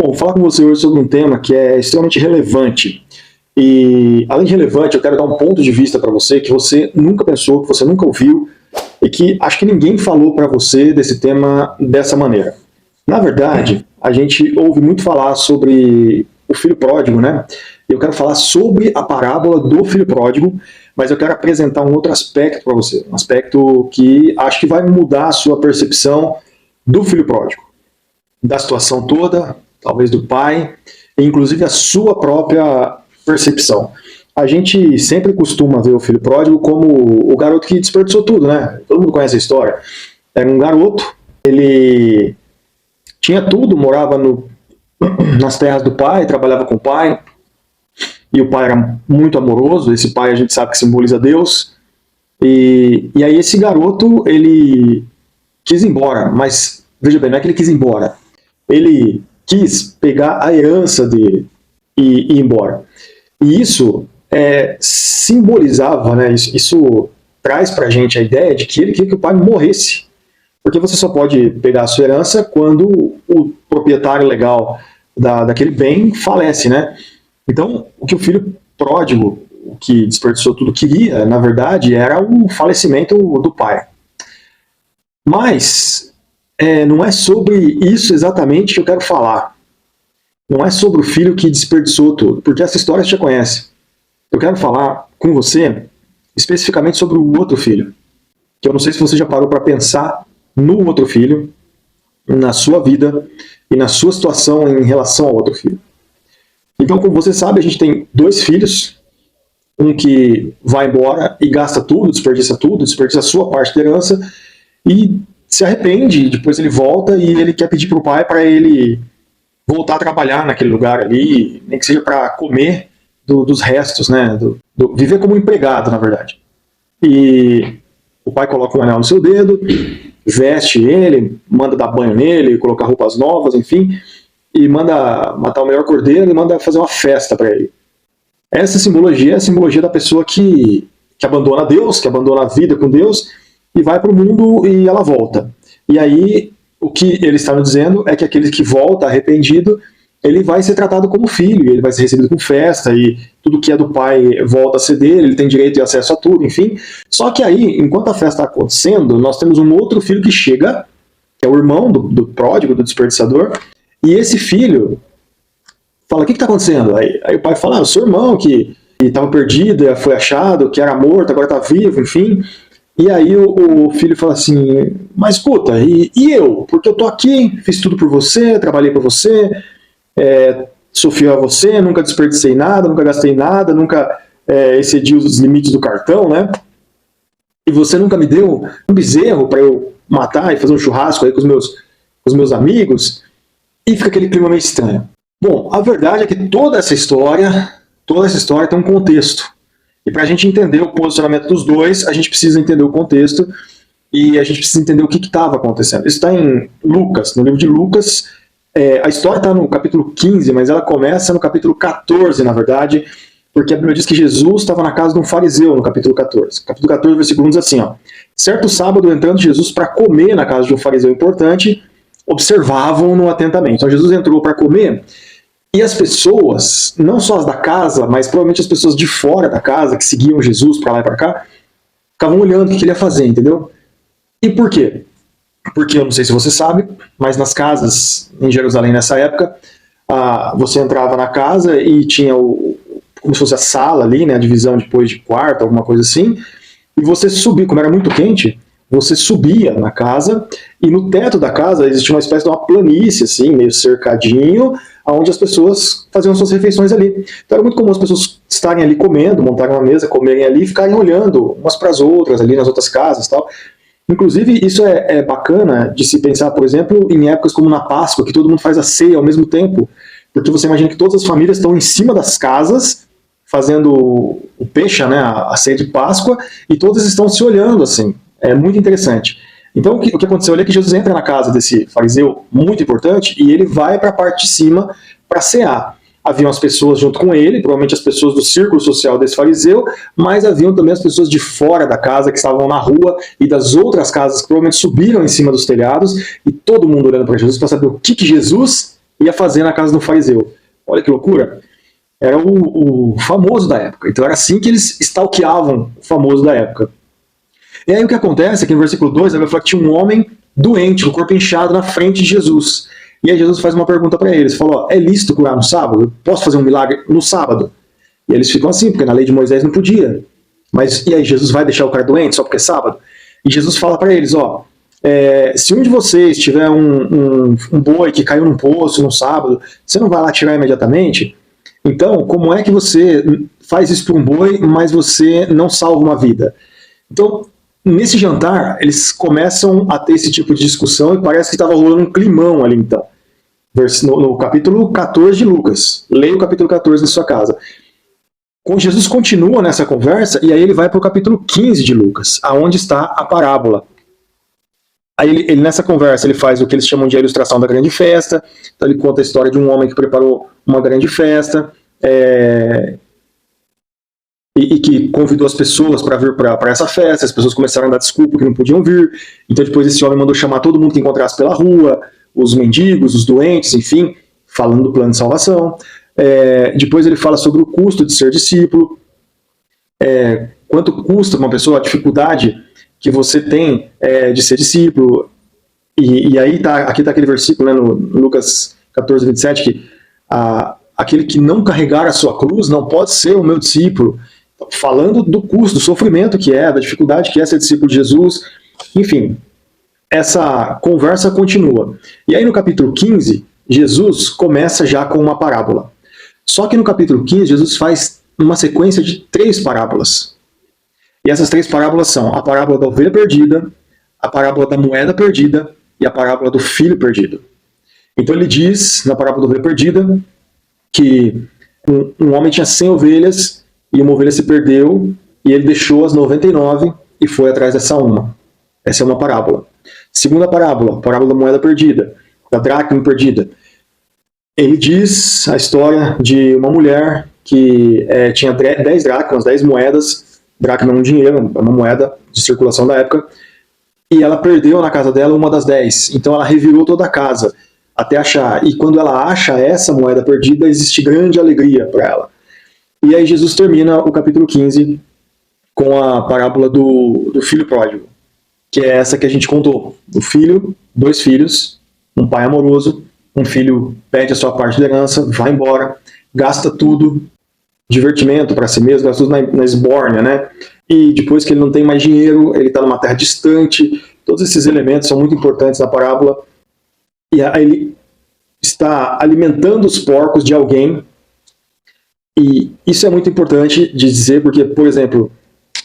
Bom, vou falar com você hoje sobre um tema que é extremamente relevante. E, além de relevante, eu quero dar um ponto de vista para você que você nunca pensou, que você nunca ouviu e que acho que ninguém falou para você desse tema dessa maneira. Na verdade, a gente ouve muito falar sobre o filho pródigo, né? Eu quero falar sobre a parábola do filho pródigo, mas eu quero apresentar um outro aspecto para você, um aspecto que acho que vai mudar a sua percepção do filho pródigo, da situação toda, talvez do pai, e inclusive a sua própria percepção. A gente sempre costuma ver o filho pródigo como o garoto que desperdiçou tudo, né? Todo mundo conhece a história. Era um garoto, ele tinha tudo, morava nas terras do pai, trabalhava com o pai, e o pai era muito amoroso. Esse pai a gente sabe que simboliza Deus, e aí esse garoto, ele quis ir embora, mas veja bem, não é que ele quis ir embora, ele quis pegar a herança dele e ir embora. E isso simbolizava, né, isso traz pra gente a ideia de que ele queria que o pai morresse. Porque você só pode pegar a sua herança quando o proprietário legal daquele bem falece, né? Então, o que o filho pródigo, o que desperdiçou tudo, queria, na verdade, era o falecimento do pai. Mas não é sobre isso exatamente que eu quero falar. Não é sobre o filho que desperdiçou tudo, porque essa história você já conhece. Eu quero falar com você especificamente sobre o outro filho, que eu não sei se você já parou para pensar no outro filho, na sua vida e na sua situação em relação ao outro filho. Então, como você sabe, a gente tem dois filhos, um que vai embora e gasta tudo, desperdiça a sua parte da herança e se arrepende. Depois ele volta e ele quer pedir para o pai para ele voltar a trabalhar naquele lugar ali, nem que seja para comer dos restos, né? Viver como empregado, na verdade. E o pai coloca um anel no seu dedo, veste ele, manda dar banho nele, colocar roupas novas, enfim, e manda matar o melhor cordeiro e manda fazer uma festa para ele. Essa simbologia é a simbologia da pessoa que abandona Deus, que abandona a vida com Deus e vai para o mundo e ela volta. E aí, o que ele está nos dizendo é que aquele que volta arrependido, ele vai ser tratado como filho, ele vai ser recebido com festa, e tudo que é do pai volta a ser dele, ele tem direito e acesso a tudo, enfim. Só que aí, enquanto a festa está acontecendo, nós temos um outro filho que chega, que é o irmão do pródigo, do desperdiçador, e esse filho fala: o que está acontecendo? Aí o pai fala: o seu irmão que estava perdido, foi achado, que era morto, agora está vivo, enfim. E aí o filho fala assim: mas escuta, e eu? Porque eu tô aqui, fiz tudo por você, trabalhei por você, sou fiel a você, nunca desperdicei nada, nunca gastei nada, nunca excedi os limites do cartão, né? E você nunca me deu um bezerro para eu matar e fazer um churrasco aí com os meus amigos. E fica aquele clima meio estranho. Bom, a verdade é que toda essa história tem um contexto. E para a gente entender o posicionamento dos dois, a gente precisa entender o contexto e a gente precisa entender o que estava acontecendo. Isso está em Lucas, no livro de Lucas. A história está no capítulo 15, mas ela começa no capítulo 14, na verdade, porque a Bíblia diz que Jesus estava na casa de um fariseu no capítulo 14. Capítulo 14, versículo 1 diz assim: ó, certo sábado, entrando Jesus para comer na casa de um fariseu importante, observavam-no atentamente. Então Jesus entrou para comer, e as pessoas, não só as da casa, mas provavelmente as pessoas de fora da casa, que seguiam Jesus para lá e para cá, ficavam olhando o que ele ia fazer, entendeu? E por quê? Porque, eu não sei se você sabe, mas nas casas em Jerusalém nessa época, você entrava na casa e tinha como se fosse a sala ali, né, a divisão depois de quarto, alguma coisa assim, e você subia, como era muito quente, você subia na casa, e no teto da casa existia uma espécie de uma planície, assim, meio cercadinho, onde as pessoas faziam suas refeições ali. Então era muito comum as pessoas estarem ali comendo, montarem uma mesa, comerem ali e ficarem olhando umas para as outras ali nas outras casas e tal. Inclusive, isso é bacana de se pensar, por exemplo, em épocas como na Páscoa, que todo mundo faz a ceia ao mesmo tempo, porque você imagina que todas as famílias estão em cima das casas, fazendo o peixe, né, a ceia de Páscoa, e todas estão se olhando assim. É muito interessante. Então, o que aconteceu ali é que Jesus entra na casa desse fariseu muito importante e ele vai para a parte de cima para cear. Haviam as pessoas junto com ele, provavelmente as pessoas do círculo social desse fariseu, mas haviam também as pessoas de fora da casa que estavam na rua e das outras casas que provavelmente subiram em cima dos telhados, e todo mundo olhando para Jesus para saber o que Jesus ia fazer na casa do fariseu. Olha que loucura. Era o famoso da época. Então era assim que eles stalkeavam o famoso da época. E aí o que acontece é que no versículo 2 ele vai falar que tinha um homem doente, com o corpo inchado na frente de Jesus. E aí Jesus faz uma pergunta para eles, falou, é lícito curar no sábado? Eu posso fazer um milagre no sábado? E eles ficam assim, porque na lei de Moisés não podia. Mas e aí, Jesus vai deixar o cara doente só porque é sábado? E Jesus fala para eles, se um de vocês tiver um boi que caiu num poço no sábado, você não vai lá tirar imediatamente? Então, como é que você faz isso para um boi, mas você não salva uma vida? Então, nesse jantar, eles começam a ter esse tipo de discussão e parece que estava rolando um climão ali, então. No capítulo 14 de Lucas. Leia o capítulo 14 na sua casa. Jesus continua nessa conversa e aí ele vai para o capítulo 15 de Lucas, aonde está a parábola. Aí ele nessa conversa ele faz o que eles chamam de ilustração da grande festa. Então ele conta a história de um homem que preparou uma grande festa e que convidou as pessoas para vir para essa festa. As pessoas começaram a dar desculpa que não podiam vir. Então depois esse homem mandou chamar todo mundo que encontrasse pela rua, os mendigos, os doentes, enfim, falando do plano de salvação. Depois ele fala sobre o custo de ser discípulo, quanto custa uma pessoa, a dificuldade que você tem de ser discípulo. E aí aqui está aquele versículo, né, no Lucas 14, 27, que aquele que não carregar a sua cruz não pode ser o meu discípulo. Falando do custo, do sofrimento que é, da dificuldade que é ser discípulo de Jesus. Enfim, essa conversa continua. E aí no capítulo 15, Jesus começa já com uma parábola. Só que no capítulo 15, Jesus faz uma sequência de 3 parábolas. E essas 3 parábolas são a parábola da ovelha perdida, a parábola da moeda perdida e a parábola do filho perdido. Então ele diz, na parábola da ovelha perdida, que um homem tinha 100 ovelhas e uma ovelha se perdeu e ele deixou as 99 e foi atrás dessa uma. Essa é uma parábola. Segunda parábola, a parábola da moeda perdida, da dracma perdida. Ele diz a história de uma mulher que tinha 10 dracmas, 10 moedas. Dracma é um dinheiro, é uma moeda de circulação da época. E ela perdeu na casa dela uma das 10. Então ela revirou toda a casa até achar. E quando ela acha essa moeda perdida, existe grande alegria para ela. E aí Jesus termina o capítulo 15 com a parábola do filho pródigo, que é essa que a gente contou. O filho, 2 filhos, um pai amoroso. Um filho pede a sua parte da herança, vai embora, gasta tudo, divertimento para si mesmo, gasta tudo na esbórnia, né? E depois que ele não tem mais dinheiro, ele está numa terra distante. Todos esses elementos são muito importantes na parábola. E aí ele está alimentando os porcos de alguém. E isso é muito importante de dizer, porque, por exemplo,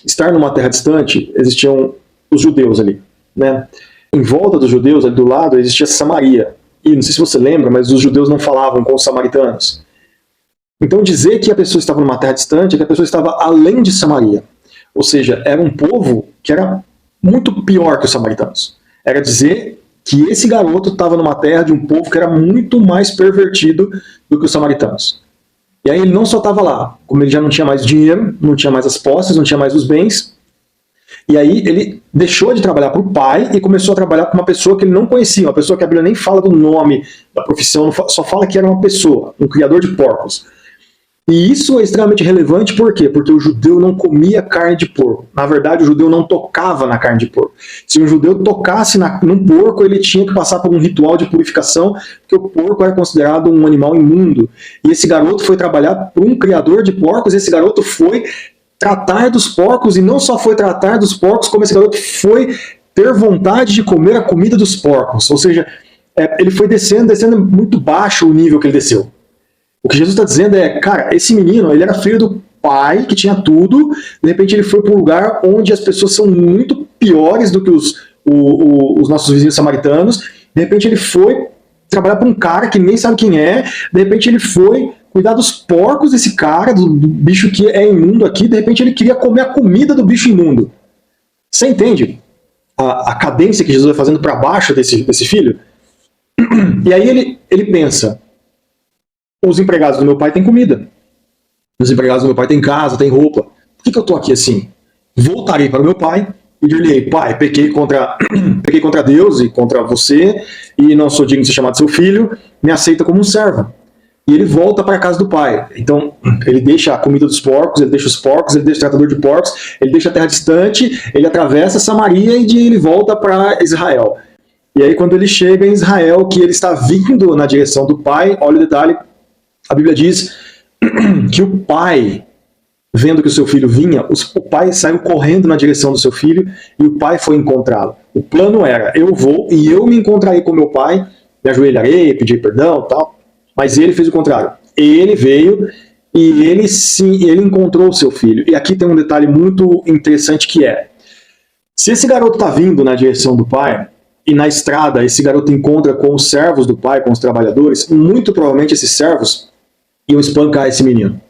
estar numa terra distante, existiam os judeus ali, né? Em volta dos judeus, ali do lado, existia Samaria. E não sei se você lembra, mas os judeus não falavam com os samaritanos. Então dizer que a pessoa estava numa terra distante é que a pessoa estava além de Samaria. Ou seja, era um povo que era muito pior que os samaritanos. Era dizer que esse garoto estava numa terra de um povo que era muito mais pervertido do que os samaritanos. E aí ele não só estava lá, como ele já não tinha mais dinheiro, não tinha mais as posses, não tinha mais os bens. E aí ele deixou de trabalhar para o pai e começou a trabalhar com uma pessoa que ele não conhecia, uma pessoa que a Bíblia nem fala do nome, da profissão, só fala que era uma pessoa, um criador de porcos. E isso é extremamente relevante, por quê? Porque o judeu não comia carne de porco. Na verdade, o judeu não tocava na carne de porco. Se um judeu tocasse num porco, ele tinha que passar por um ritual de purificação, porque o porco era considerado um animal imundo. E esse garoto foi trabalhar para um criador de porcos, e esse garoto foi tratar dos porcos, e não só foi tratar dos porcos, como esse garoto foi ter vontade de comer a comida dos porcos. Ou seja, ele foi descendo muito baixo o nível que ele desceu. O que Jesus está dizendo é, cara, esse menino, ele era filho do pai, que tinha tudo, de repente ele foi para um lugar onde as pessoas são muito piores do que os nossos vizinhos samaritanos, de repente ele foi trabalhar para um cara que nem sabe quem é, de repente ele foi cuidar dos porcos desse cara, do bicho que é imundo aqui, de repente ele queria comer a comida do bicho imundo. Você entende a cadência que Jesus vai fazendo para baixo desse filho? E aí ele pensa, os empregados do meu pai têm comida, os empregados do meu pai têm casa, têm roupa, por que eu estou aqui assim? Voltarei para o meu pai e dir-lhe: pai, pequei contra Deus e contra você, e não sou digno de ser chamado seu filho, me aceita como um servo. E ele volta para a casa do pai. Então, ele deixa a comida dos porcos, ele deixa os porcos, ele deixa o tratador de porcos, ele deixa a terra distante, ele atravessa Samaria e ele volta para Israel. E aí, quando ele chega em Israel, que ele está vindo na direção do pai, olha o detalhe, a Bíblia diz que o pai, vendo que o seu filho vinha, o pai saiu correndo na direção do seu filho e o pai foi encontrá-lo. O plano era: eu vou e eu me encontrarei com meu pai, me ajoelharei, pedir perdão, tal. Mas ele fez o contrário. Ele veio e ele encontrou o seu filho. E aqui tem um detalhe muito interessante que é: se esse garoto está vindo na direção do pai, e na estrada esse garoto encontra com os servos do pai, com os trabalhadores, muito provavelmente esses servos iam espancar esse menino.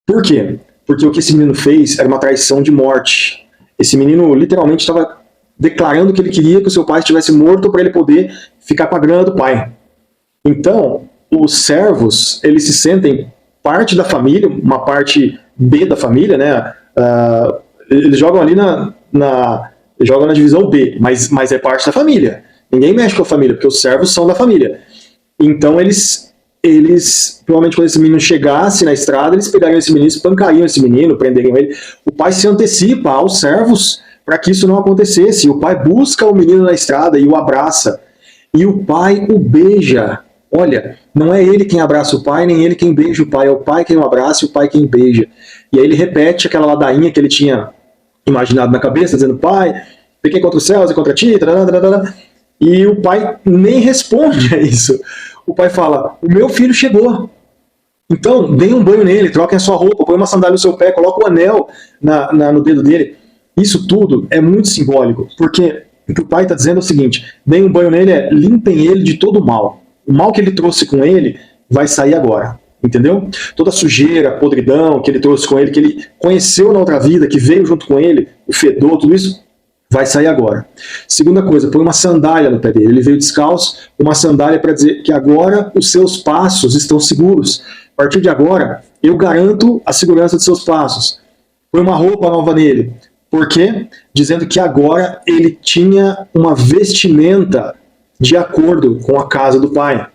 Por quê? Porque o que esse menino fez era uma traição de morte. Esse menino literalmente estava declarando que ele queria que o seu pai estivesse morto para ele poder ficar com a grana do pai. Então, os servos, eles se sentem parte da família, uma parte B da família, né? Eles jogam ali jogam na divisão B, mas é parte da família. Ninguém mexe com a família, porque os servos são da família. Então eles provavelmente quando esse menino chegasse na estrada, eles pegariam esse menino, espancariam esse menino, prenderiam ele. O pai se antecipa aos servos para que isso não acontecesse. O pai busca o menino na estrada e o abraça. E o pai o beija. Olha, não é ele quem abraça o pai, nem ele quem beija o pai, é o pai quem o abraça e o pai quem beija. E aí ele repete aquela ladainha que ele tinha imaginado na cabeça, dizendo: pai, pequei contra os céus e contra ti, e o pai nem responde a isso. O pai fala: o meu filho chegou, então deem um banho nele, troquem a sua roupa, põe uma sandália no seu pé, coloca um anel no dedo dele. Isso tudo é muito simbólico, porque o que o pai está dizendo é o seguinte: deem um banho nele, limpem ele de todo o mal. O mal que ele trouxe com ele vai sair agora, entendeu? Toda a sujeira, a podridão que ele trouxe com ele, que ele conheceu na outra vida, que veio junto com ele, o fedor, tudo isso, vai sair agora. Segunda coisa, põe uma sandália no pé dele. Ele veio descalço, uma sandália para dizer que agora os seus passos estão seguros. A partir de agora, eu garanto a segurança dos seus passos. Põe uma roupa nova nele. Por quê? Dizendo que agora ele tinha uma vestimenta de acordo com a casa do pai,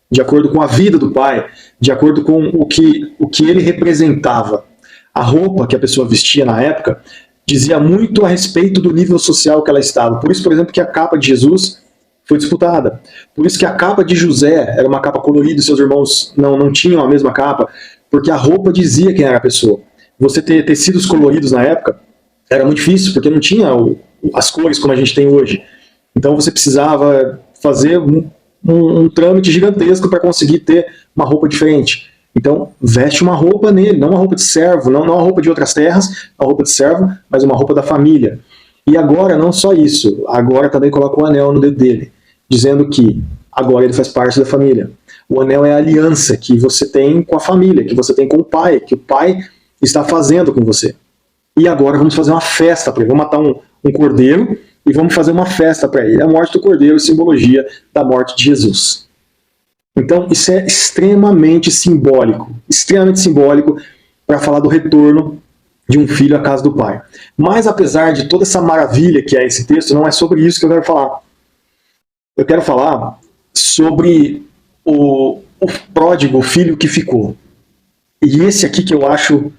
de acordo com a vida do pai, de acordo com o que ele representava. A roupa que a pessoa vestia na época dizia muito a respeito do nível social que ela estava. Por isso, por exemplo, que a capa de Jesus foi disputada. Por isso que a capa de José era uma capa colorida e seus irmãos não tinham a mesma capa, porque a roupa dizia quem era a pessoa. Você ter tecidos coloridos na época era muito difícil, porque não tinha as cores como a gente tem hoje. Então você precisava fazer um trâmite gigantesco para conseguir ter uma roupa diferente. Então, veste uma roupa nele, não uma roupa de servo, não uma roupa de outras terras, uma roupa de servo, mas uma roupa da família. E agora, não só isso, agora também coloca o anel no dedo dele, dizendo que agora ele faz parte da família. O anel é a aliança que você tem com a família, que você tem com o pai, que o pai está fazendo com você. E agora vamos fazer uma festa para ele, vamos matar um cordeiro, e vamos fazer uma festa para ele. A morte do cordeiro é simbologia da morte de Jesus. Então, isso é extremamente simbólico para falar do retorno de um filho à casa do pai. Mas, apesar de toda essa maravilha que é esse texto, não é sobre isso que eu quero falar. Eu quero falar sobre o pródigo, o filho que ficou. E esse aqui que eu acho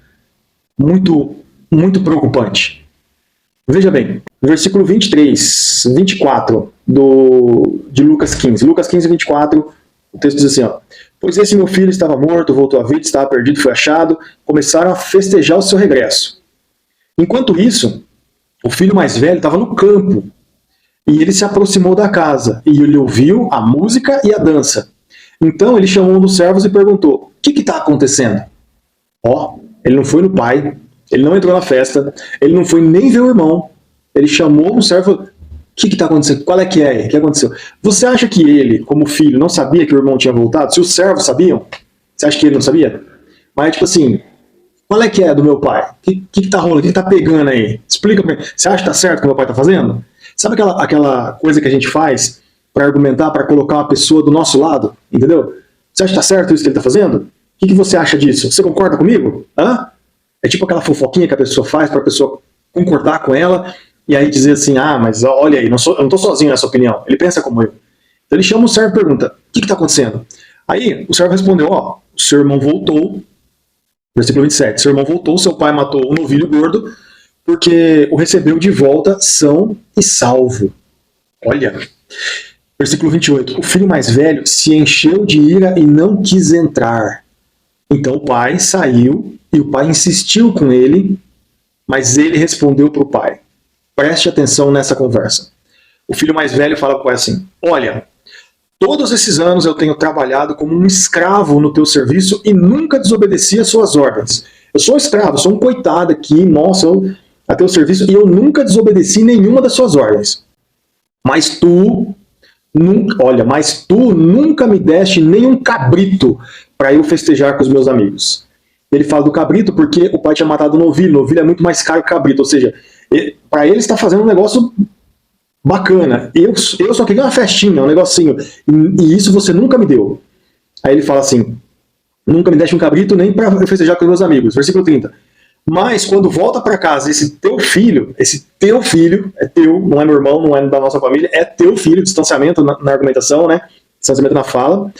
muito, muito preocupante. Veja bem, versículo 23, 24 de Lucas 15. Lucas 15, 24, o texto diz assim: ó, pois esse meu filho estava morto, voltou à vida, estava perdido, foi achado. Começaram a festejar o seu regresso. Enquanto isso, o filho mais velho estava no campo. E ele se aproximou da casa. E ele ouviu a música e a dança. Então ele chamou um dos servos e perguntou: o que está acontecendo? Ó, ele não foi no pai. Ele não entrou na festa, ele não foi nem ver o irmão. Ele chamou um servo e falou: o que está acontecendo? Qual é que é? O que aconteceu? Você acha que ele, como filho, não sabia que o irmão tinha voltado? Se os servos sabiam, você acha que ele não sabia? Mas tipo assim, qual é que é do meu pai? O que está rolando? O que está pegando aí? Explica pra mim. Você acha que está certo o que meu pai está fazendo? Sabe aquela coisa que a gente faz para argumentar, para colocar uma pessoa do nosso lado? Entendeu? Você acha que está certo isso que ele está fazendo? O que você acha disso? Você concorda comigo? Hã? É tipo aquela fofoquinha que a pessoa faz para a pessoa concordar com ela e aí dizer assim, mas olha aí, eu não estou sozinho nessa opinião, ele pensa como eu. Então ele chama o servo e pergunta, o que está acontecendo? Aí o servo respondeu, o seu irmão voltou, versículo 27, seu irmão voltou, seu pai matou um novilho gordo, porque o recebeu de volta são e salvo. Olha, versículo 28, o filho mais velho se encheu de ira e não quis entrar. Então o pai saiu e o pai insistiu com ele, mas ele respondeu para o pai. Preste atenção nessa conversa. O filho mais velho fala para o pai assim, olha, todos esses anos eu tenho trabalhado como um escravo no teu serviço e nunca desobedeci às suas ordens. Eu sou um escravo, sou um coitado aqui, nossa, a teu serviço, e eu nunca desobedeci nenhuma das suas ordens. Mas tu nunca me deste nenhum cabrito para eu festejar com os meus amigos. Ele fala do cabrito porque o pai tinha matado o novilho. O novilho é muito mais caro que o cabrito. Ou seja, para ele está fazendo um negócio bacana. Eu só queria uma festinha, um negocinho. E isso você nunca me deu. Aí ele fala assim, nunca me deste um cabrito nem para eu festejar com os meus amigos. Versículo 30. Mas quando volta para casa, esse teu filho, é teu, não é meu irmão, não é da nossa família, é teu filho, distanciamento na argumentação, né? Distanciamento na fala,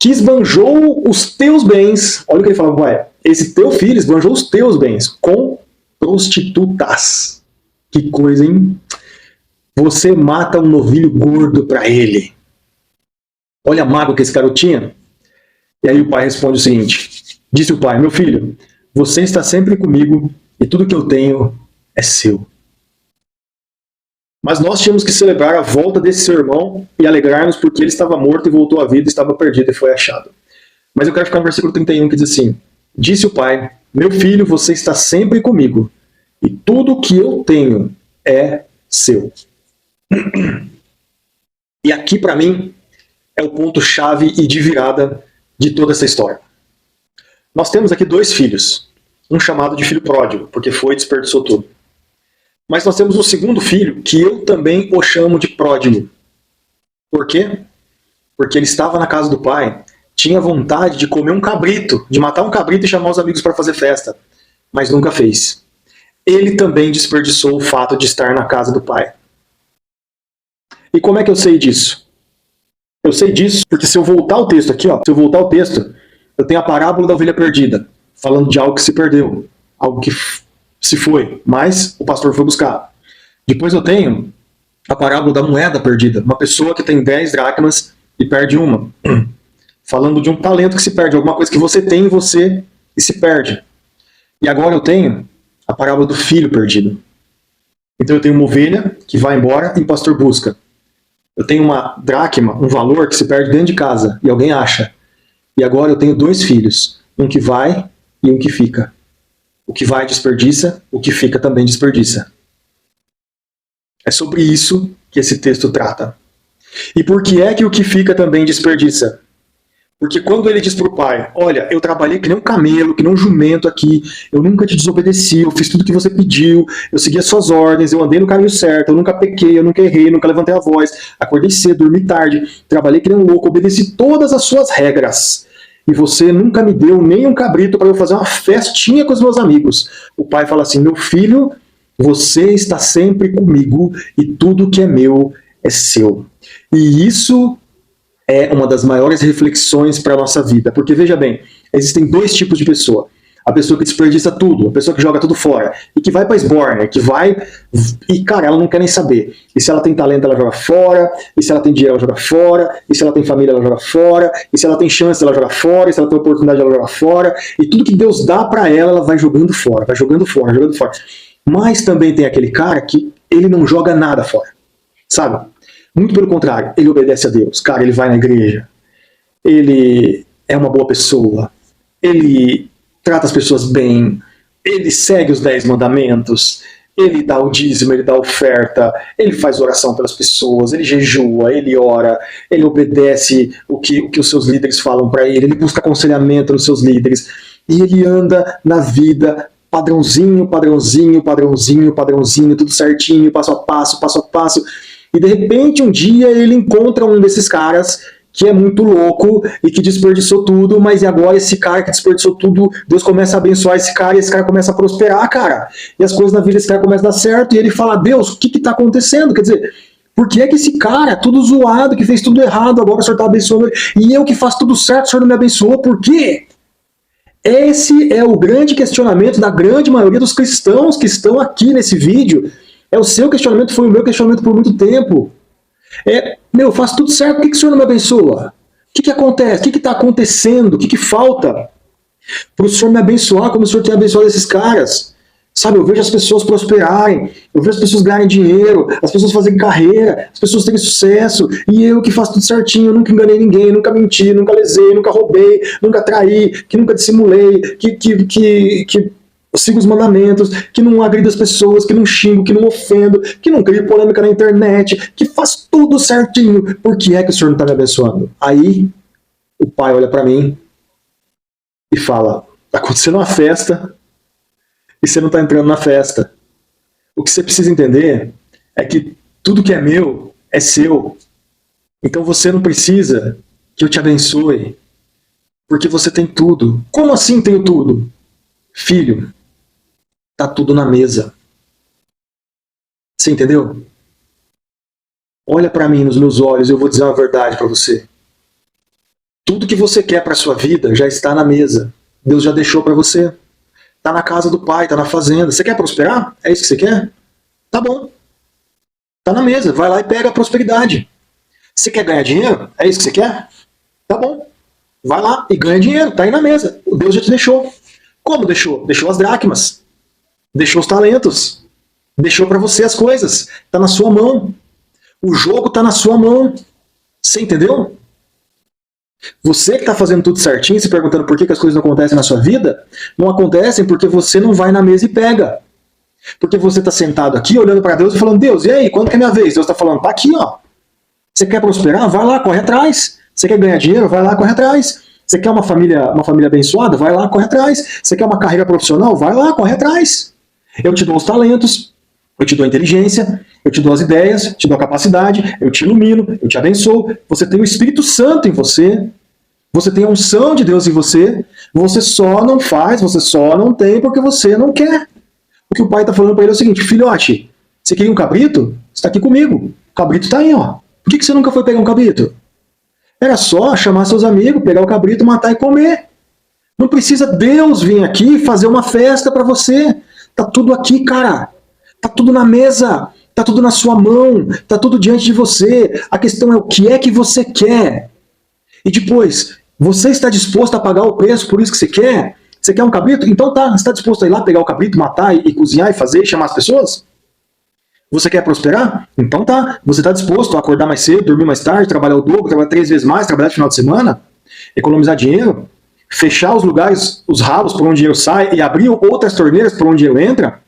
que esbanjou os teus bens, olha o que ele fala, pai, esse teu filho esbanjou os teus bens com prostitutas. Que coisa, hein? Você mata um novilho gordo para ele. Olha a mágoa que esse garoto tinha. E aí o pai responde o seguinte, disse o pai, meu filho, você está sempre comigo e tudo que eu tenho é seu. Mas nós tínhamos que celebrar a volta desse seu irmão e alegrar-nos porque ele estava morto e voltou à vida, estava perdido e foi achado. Mas eu quero ficar no versículo 31 que diz assim, disse o pai, meu filho, você está sempre comigo e tudo que eu tenho é seu. E aqui para mim é o ponto-chave e de virada de toda essa história. Nós temos aqui dois filhos, um chamado de filho pródigo, porque foi e desperdiçou tudo. Mas nós temos um segundo filho, que eu também o chamo de pródigo. Por quê? Porque ele estava na casa do pai, tinha vontade de comer um cabrito, de matar um cabrito e chamar os amigos para fazer festa, mas nunca fez. Ele também desperdiçou o fato de estar na casa do pai. E como é que eu sei disso? Eu sei disso porque se eu voltar o texto aqui, eu tenho a parábola da ovelha perdida, falando de algo que se perdeu, algo que se foi, mas o pastor foi buscar. Depois eu tenho a parábola da moeda perdida, uma pessoa que tem 10 dracmas e perde uma, falando de um talento que se perde, alguma coisa que você tem em você e se perde. E agora eu tenho a parábola do filho perdido. Então eu tenho uma ovelha que vai embora e o pastor busca. Eu tenho uma dracma, um valor que se perde dentro de casa e alguém acha. E agora eu tenho dois filhos, um que vai e um que fica. O que vai desperdiça, o que fica também desperdiça. É sobre isso que esse texto trata. E por que é que o que fica também desperdiça? Porque quando ele diz para o pai, olha, eu trabalhei que nem um camelo, que nem um jumento aqui, eu nunca te desobedeci, eu fiz tudo que você pediu, eu segui as suas ordens, eu andei no caminho certo, eu nunca pequei, eu nunca errei, nunca levantei a voz, acordei cedo, dormi tarde, trabalhei que nem um louco, obedeci todas as suas regras. E você nunca me deu nem um cabrito para eu fazer uma festinha com os meus amigos. O pai fala assim, meu filho, você está sempre comigo e tudo que é meu é seu. E isso é uma das maiores reflexões para a nossa vida. Porque, veja bem, existem dois tipos de pessoa. A pessoa que desperdiça tudo, a pessoa que joga tudo fora, e que vai para esbórnia, que vai... E, cara, ela não quer nem saber. E se ela tem talento, ela joga fora, e se ela tem dinheiro, ela joga fora, e se ela tem família, ela joga fora, e se ela tem chance, ela joga fora, e se ela tem oportunidade, ela joga fora, e tudo que Deus dá para ela, ela vai jogando fora, vai jogando fora, jogando fora. Mas também tem aquele cara que ele não joga nada fora, sabe? Muito pelo contrário, ele obedece a Deus. Cara, ele vai na igreja, ele é uma boa pessoa, ele trata as pessoas bem, ele segue os 10 mandamentos, ele dá o dízimo, ele dá a oferta, ele faz oração pelas pessoas, ele jejua, ele ora, ele obedece o que os seus líderes falam para ele busca aconselhamento nos seus líderes, e ele anda na vida padrãozinho, padrãozinho, padrãozinho, padrãozinho, tudo certinho, passo a passo, e de repente um dia ele encontra um desses caras que é muito louco e que desperdiçou tudo, mas e agora esse cara que desperdiçou tudo, Deus começa a abençoar esse cara e esse cara começa a prosperar, cara. E as coisas na vida desse cara começam a dar certo e ele fala, Deus, o que que tá acontecendo? Quer dizer, por que é que esse cara, tudo zoado, que fez tudo errado, agora o senhor tá abençoando ele, e eu que faço tudo certo, o senhor não me abençoou, por quê? Esse é o grande questionamento da grande maioria dos cristãos que estão aqui nesse vídeo. É o seu questionamento, foi o meu questionamento por muito tempo. Eu faço tudo certo, por que o senhor não me abençoa? O que acontece? O que está acontecendo? O que falta para o senhor me abençoar como o senhor tem abençoado esses caras? Sabe, eu vejo as pessoas prosperarem, eu vejo as pessoas ganharem dinheiro, as pessoas fazerem carreira, as pessoas terem sucesso, e eu que faço tudo certinho, nunca enganei ninguém, nunca menti, nunca lesei, nunca roubei, nunca traí, que nunca dissimulei, que sigo os mandamentos, que não agrido as pessoas, que não xingo, que não ofendo, que não crio polêmica na internet, que faz tudo certinho. Por que é que o senhor não está me abençoando? Aí o pai olha para mim e fala, está acontecendo uma festa e você não está entrando na festa. O que você precisa entender é que tudo que é meu é seu. Então você não precisa que eu te abençoe, porque você tem tudo. Como assim tenho tudo? Filho, tá tudo na mesa. Você entendeu? Olha para mim nos meus olhos, eu vou dizer uma verdade para você. Tudo que você quer para sua vida já está na mesa. Deus já deixou para você. Tá na casa do pai, tá na fazenda. Você quer prosperar? É isso que você quer? Tá bom. Tá na mesa, vai lá e pega a prosperidade. Você quer ganhar dinheiro? É isso que você quer? Tá bom. Vai lá e ganha dinheiro, tá aí na mesa. Deus já te deixou. Como deixou? Deixou as dracmas. Deixou os talentos. Deixou para você as coisas. Tá na sua mão. O jogo tá na sua mão. Você entendeu? Você que está fazendo tudo certinho, se perguntando por que as coisas não acontecem na sua vida, não acontecem porque você não vai na mesa e pega. Porque você está sentado aqui, olhando para Deus e falando, Deus, e aí, quando que é minha vez? Deus está falando, tá aqui, ó. Você quer prosperar? Vai lá, corre atrás. Você quer ganhar dinheiro? Vai lá, corre atrás. Você quer uma família abençoada? Vai lá, corre atrás. Você quer uma carreira profissional? Vai lá, corre atrás. Eu te dou os talentos, eu te dou a inteligência, eu te dou as ideias, te dou a capacidade, eu te ilumino, eu te abençoo. Você tem o Espírito Santo em você, você tem a unção de Deus em você, você só não faz, você só não tem porque você não quer. O que o pai está falando para ele é o seguinte, filhote, você queria um cabrito? Você está aqui comigo. O cabrito está aí, ó. Por que você nunca foi pegar um cabrito? Era só chamar seus amigos, pegar o cabrito, matar e comer. Não precisa Deus vir aqui fazer uma festa para você. Tá tudo aqui, cara. Tá tudo na mesa. Tá tudo na sua mão. Tá tudo diante de você. A questão é o que é que você quer. E depois, você está disposto a pagar o preço por isso que você quer? Você quer um cabrito? Então tá. Você está disposto a ir lá pegar o cabrito, matar e cozinhar e fazer e chamar as pessoas? Você quer prosperar? Então tá. Você está disposto a acordar mais cedo, dormir mais tarde, trabalhar o dobro, trabalhar 3 vezes mais, trabalhar no final de semana? Economizar dinheiro? Fechar os lugares, os rabos por onde o dinheiro sai e abrir outras torneiras por onde o dinheiro entra?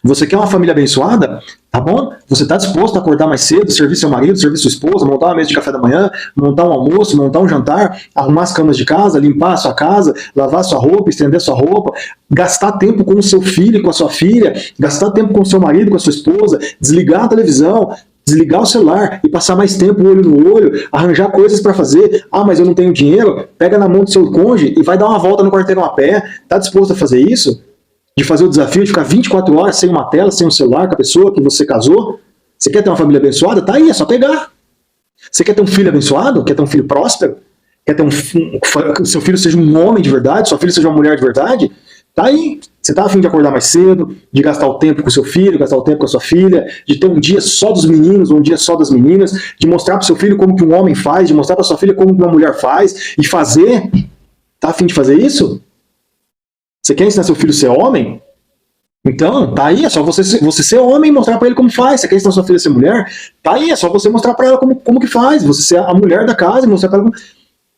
Você quer uma família abençoada? Tá bom? Você está disposto a acordar mais cedo, servir seu marido, servir sua esposa, montar uma mesa de café da manhã, montar um almoço, montar um jantar, arrumar as camas de casa, limpar a sua casa, lavar sua roupa, estender sua roupa, gastar tempo com o seu filho e com a sua filha, gastar tempo com o seu marido, com a sua esposa, desligar a televisão, desligar o celular e passar mais tempo olho no olho, arranjar coisas para fazer. Ah, mas eu não tenho dinheiro? Pega na mão do seu cônjuge e vai dar uma volta no quarteirão a pé. Tá disposto a fazer isso? De fazer o desafio de ficar 24 horas sem uma tela, sem um celular com a pessoa que você casou? Você quer ter uma família abençoada? Tá aí, é só pegar. Você quer ter um filho abençoado? Quer ter um filho próspero? Quer ter que seu filho seja um homem de verdade? Sua filha seja uma mulher de verdade? Tá aí. Você tá a fim de acordar mais cedo, de gastar o tempo com seu filho, gastar o tempo com a sua filha, de ter um dia só dos meninos, um dia só das meninas, de mostrar pro seu filho como que um homem faz, de mostrar pra sua filha como que uma mulher faz, e fazer? Tá a fim de fazer isso? Você quer ensinar seu filho a ser homem? Então, tá aí, é só você ser homem e mostrar pra ele como faz. Você quer ensinar sua filha a ser mulher? Tá aí, é só você mostrar pra ela como que faz. Você ser a mulher da casa e mostrar pra ela como...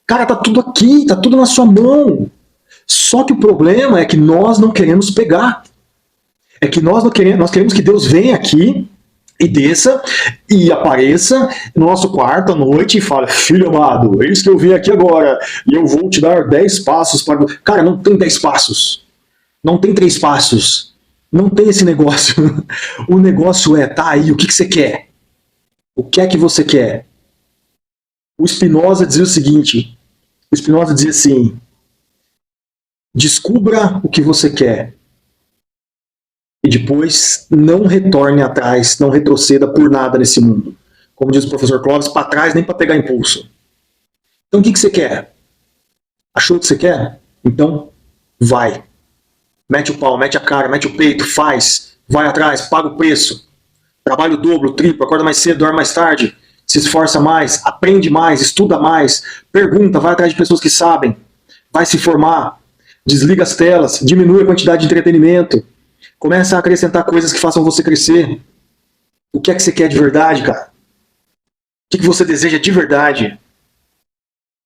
Cara, tá tudo aqui, tá tudo na sua mão. Só que o problema é que nós não queremos pegar. É que nós queremos que Deus venha aqui e desça e apareça no nosso quarto à noite e fale, filho amado, é isso que eu vim aqui agora e eu vou te dar 10 passos para... Cara, não tem 10 passos. Não tem 3 passos. Não tem esse negócio. O negócio é, tá aí, o que você quer? O que é que você quer? O Spinoza dizia o seguinte, o Spinoza dizia assim, descubra o que você quer e depois não retorne atrás, não retroceda por nada nesse mundo. Como diz o professor Clóvis, para trás nem para pegar impulso. Então o que você quer? Achou o que você quer? Então vai. Mete o pau, mete a cara, mete o peito, faz, vai atrás, paga o preço. Trabalha o dobro, o triplo, acorda mais cedo, dorme mais tarde, se esforça mais, aprende mais, estuda mais, pergunta, vai atrás de pessoas que sabem, vai se formar, desliga as telas, diminui a quantidade de entretenimento, começa a acrescentar coisas que façam você crescer. O que é que você quer de verdade, cara? O que você deseja de verdade?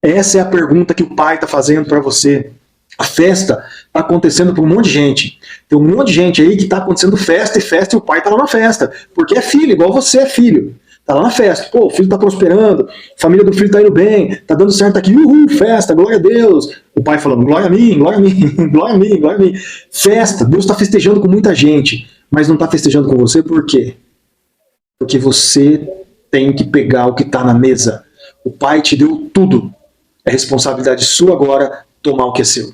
Essa é a pergunta que o pai está fazendo para você. A festa está acontecendo para um monte de gente. Tem um monte de gente aí que está acontecendo festa e o pai está lá na festa. Porque é filho, igual você é filho. Está lá na festa. Pô, o filho está prosperando, a família do filho está indo bem, está dando certo aqui, uhul, festa, glória a Deus. O pai falando, glória a mim, glória a mim, glória a mim, glória a mim. Festa, Deus está festejando com muita gente, mas não está festejando com você por quê? Porque você tem que pegar o que está na mesa. O pai te deu tudo. É responsabilidade sua agora tomar o que é seu.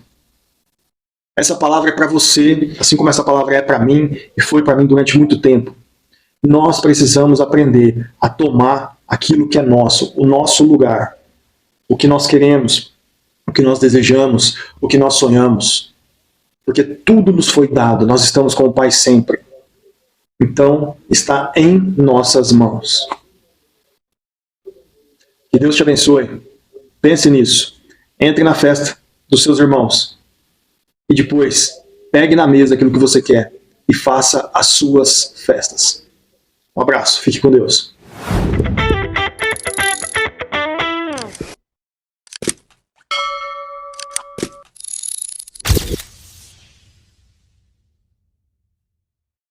Essa palavra é para você, assim como essa palavra é para mim e foi para mim durante muito tempo. Nós precisamos aprender a tomar aquilo que é nosso, o nosso lugar, o que nós queremos, o que nós desejamos, o que nós sonhamos. Porque tudo nos foi dado, nós estamos com o Pai sempre. Então, está em nossas mãos. Que Deus te abençoe. Pense nisso. Entre na festa dos seus irmãos. E depois, pegue na mesa aquilo que você quer e faça as suas festas. Um abraço. Fique com Deus.